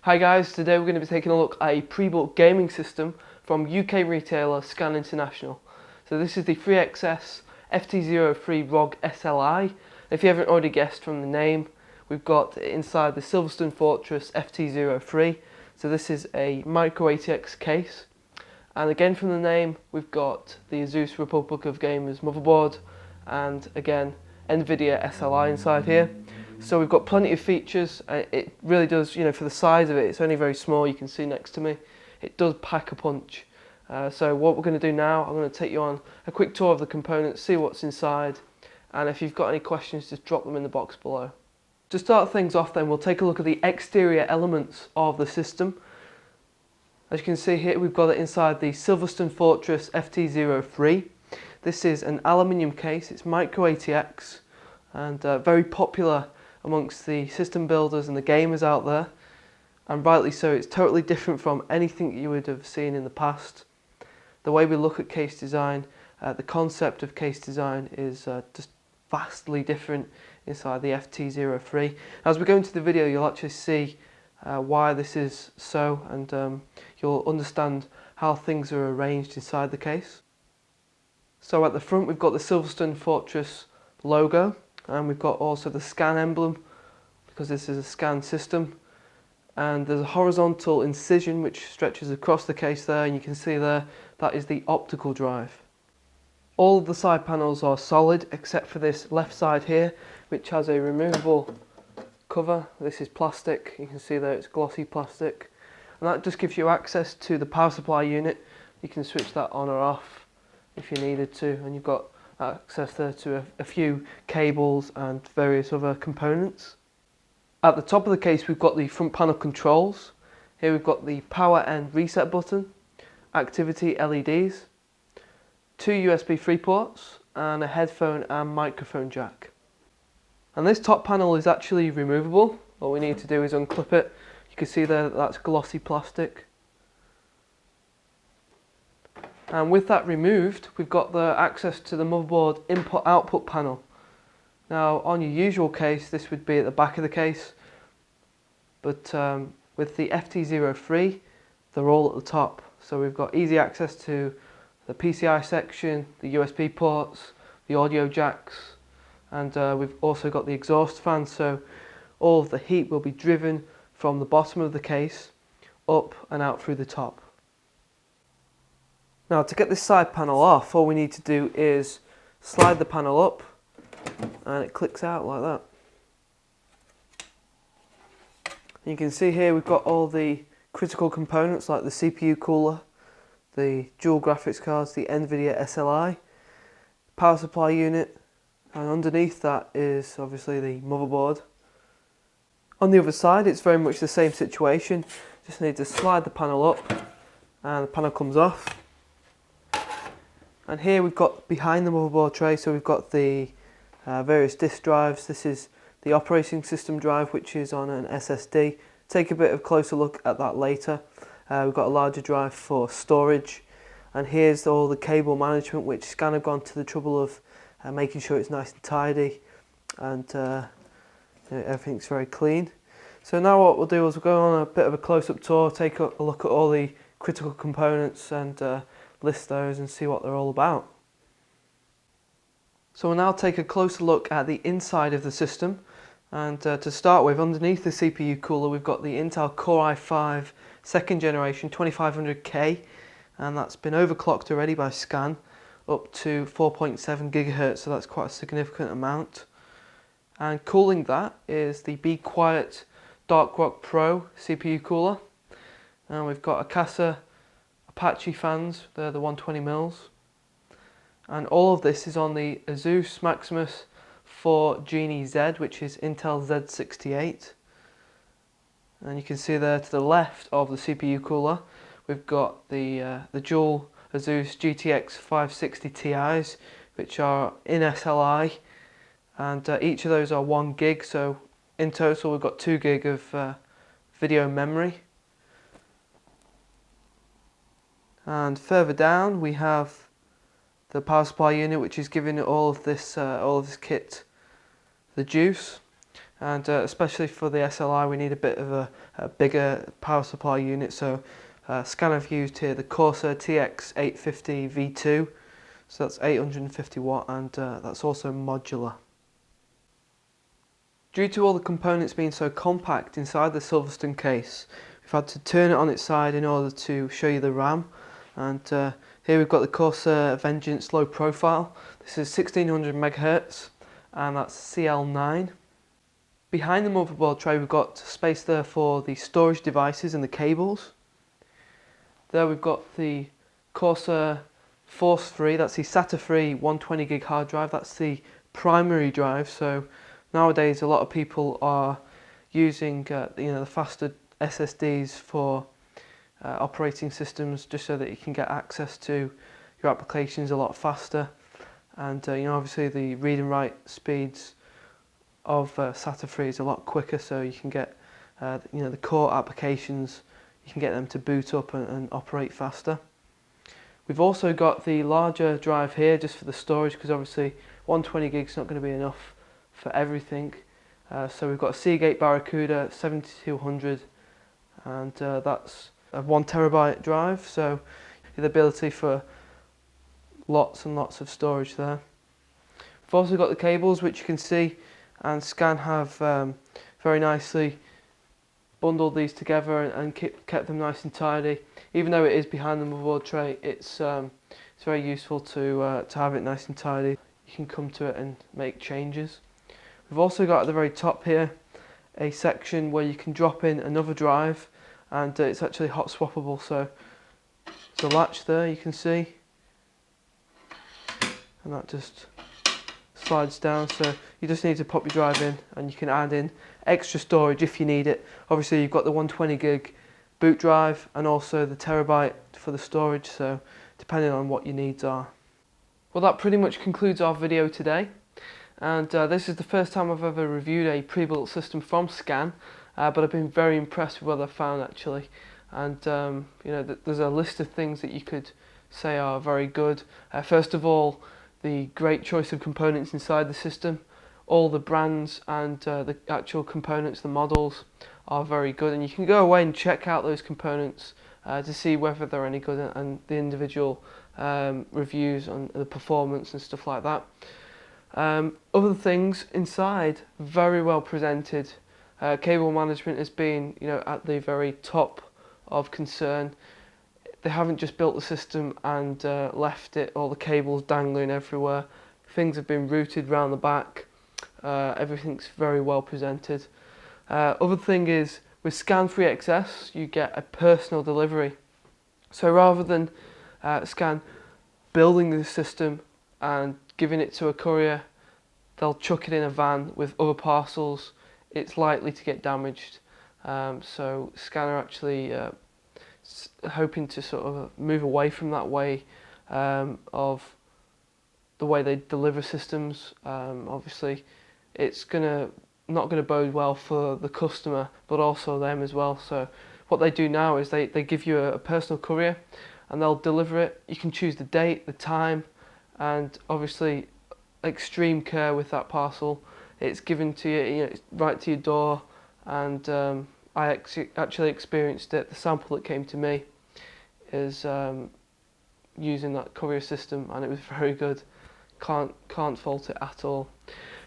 Hi guys, today we're going to be taking a look at a pre-built gaming system from UK retailer Scan International. So this is the 3XS FT03 RoG SLI. If you haven't already guessed from the name, we've got inside the Silverstone Fortress FT03. So this is a micro ATX case. And again from the name, we've got the Asus Republic of Gamers motherboard and again NVIDIA SLI inside here. So we've got plenty of features. It really does, for the size of it, it's only very small. You can see next to me, it does pack a punch. So what we're going to do now, I'm going to take you on a quick tour of the components, see what's inside, and if you've got any questions, just drop them in the box below. To start things off then, we'll take a look at the exterior elements of the system. As you can see here, we've got it inside the Silverstone Fortress FT03. This is an aluminium case, it's micro ATX, and very popular amongst the system builders and the gamers out there, and rightly so. It's totally different from anything you would have seen in the past. The way we look at case design, the concept of case design is just vastly different inside the FT03. As we go into the video, you'll actually see why this is so, and you'll understand how things are arranged inside the case. So at the front we've got the Silverstone Fortress logo, and we've got also the Scan emblem because this is a Scan system, and there's a horizontal incision which stretches across the case there, and you can see there that is the optical drive. All of the side panels are solid except for this left side here, which has a removable cover. This is plastic, you can see there it's glossy plastic, and that just gives you access to the power supply unit. You can switch that on or off if you needed to, and you've got access there to a few cables and various other components. At the top of the case we've got the front panel controls. Here we've got the power and reset button, activity LEDs, 2 USB 3 ports, and a headphone and microphone jack. And this top panel is actually removable. All we need to do is unclip it. You can see there that that's glossy plastic. And with that removed, we've got the access to the motherboard input-output panel. Now, on your usual case, this would be at the back of the case, but with the FT03, they're all at the top. So we've got easy access to the PCI section, the USB ports, the audio jacks, and we've also got the exhaust fan, so all of the heat will be driven from the bottom of the case up and out through the top. Now, to get this side panel off, all we need to do is slide the panel up and it clicks out like that. And you can see here we've got all the critical components like the CPU cooler, the dual graphics cards, the NVIDIA SLI, power supply unit, and underneath that is obviously the motherboard. On the other side it's very much the same situation, just need to slide the panel up and the panel comes off. And here we've got behind the motherboard tray, so we've got the various disk drives. This is the operating system drive, which is on an SSD. Take a bit of a closer look at that later. We've got a larger drive for storage, and here's all the cable management, which Scan have gone to the trouble of making sure it's nice and tidy, and everything's very clean. So now what we'll do is we'll go on a bit of a close-up tour, take a look at all the critical components and list those and see what they're all about. So we'll now take a closer look at the inside of the system, and to start with, underneath the CPU cooler we've got the Intel Core i5 2nd generation 2500K, and that's been overclocked already by Scan up to 4.7 GHz, so that's quite a significant amount. And cooling that is the Be Quiet Dark Rock Pro CPU cooler, and we've got a Casa Apache fans, they're the 120mm, and all of this is on the Asus Maximus 4 Genie Z, which is Intel Z68. And you can see there to the left of the CPU cooler we've got the dual Asus GTX 560 Ti's, which are in SLI, and each of those are 1 gig, so in total we've got 2 gig of video memory. And further down we have the power supply unit, which is giving all of this kit the juice. and especially for the SLI we need a bit of a bigger power supply unit, so Scan have used here the Corsair TX850 V2, so that's 850 watt, and that's also modular. Due to all the components being so compact inside the Silverstone case, we've had to turn it on its side in order to show you the RAM. And here we've got the Corsair Vengeance low profile. This is 1600 MHz and that's CL9. Behind the motherboard tray we've got space there for the storage devices and the cables. There we've got the Corsair Force 3, that's the SATA 3 120GB hard drive. That's the primary drive, so nowadays a lot of people are using the faster SSDs for operating systems, just so that you can get access to your applications a lot faster. And obviously the read and write speeds of SATA 3 is a lot quicker, so you can get the core applications, you can get them to boot up and operate faster. We've also got the larger drive here just for the storage, because obviously 120GB is not going to be enough for everything. So we've got a Seagate Barracuda 7200, and that's a 1TB drive, so the ability for lots and lots of storage there. We've also got the cables, which you can see, and Scan have very nicely bundled these together and kept them nice and tidy. Even though it is behind the motherboard tray, it's very useful to have it nice and tidy. You can come to it and make changes. We've also got at the very top here a section where you can drop in another drive, and it's actually hot swappable, so there's a latch there you can see, and that just slides down, so you just need to pop your drive in and you can add in extra storage if you need it. Obviously you've got the 120GB boot drive and also the terabyte for the storage, so depending on what your needs are. Well, that pretty much concludes our video today. And this is the first time I've ever reviewed a pre-built system from Scan, but I've been very impressed with what I've found actually. And there's a list of things that you could say are very good. First of all, the great choice of components inside the system. All the brands and the actual components, the models, are very good, and you can go away and check out those components to see whether they're any good, and the individual reviews on the performance and stuff like that. Other things inside, very well presented. Cable management has been at the very top of concern. They haven't just built the system and left it, all the cables dangling everywhere. Things have been routed round the back. Everything's very well presented. Other thing is, with Scan 3XS you get a personal delivery. So rather than Scan building the system and giving it to a courier, they'll chuck it in a van with other parcels. It's likely to get damaged. So Scan are actually hoping to sort of move away from that way of the way they deliver systems. Obviously it's not going to bode well for the customer, but also them as well. So what they do now is they give you a personal courier and they'll deliver it. You can choose the date, the time, and obviously extreme care with that parcel. It's given to you, right to your door, and I actually experienced it. The sample that came to me is using that courier system, and it was very good. Can't fault it at all.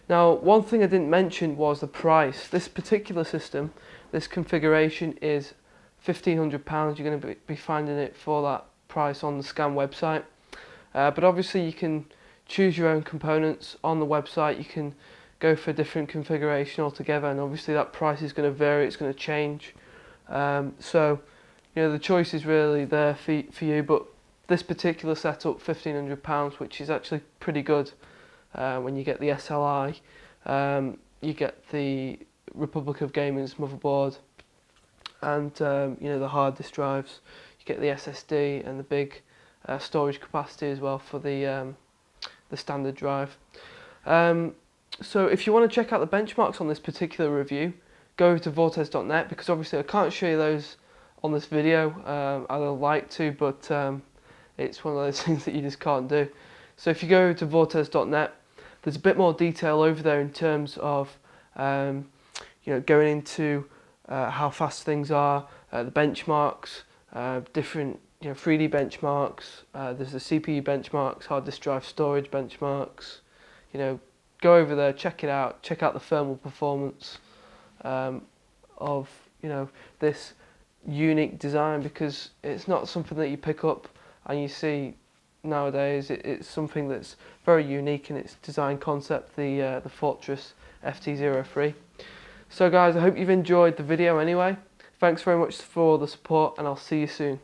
Now, one thing I didn't mention was the price. This particular system, this configuration, is £1,500. You're going to be finding it for that price on the Scan website. But obviously you can choose your own components on the website. You can go for a different configuration altogether, and obviously that price is going to vary, it's going to change. So the choice is really there for you, but this particular setup, £1,500, which is actually pretty good. When you get the SLI, you get the Republic of Gaming's motherboard, and the hard disk drives. You get the SSD and the big storage capacity as well for the standard drive. So if you want to check out the benchmarks on this particular review, go over to vortex.net, because obviously I can't show you those on this video. I'd like to, but it's one of those things that you just can't do. So if you go over to vortex.net, there's a bit more detail over there in terms of going into how fast things are, the benchmarks, different 3D benchmarks. There's the CPU benchmarks, hard disk drive storage benchmarks. Go over there, check it out, check out the thermal performance of this unique design, because it's not something that you pick up and you see nowadays. It's something that's very unique in its design concept, the Fortress FT03. So guys, I hope you've enjoyed the video anyway. Thanks very much for the support, and I'll see you soon.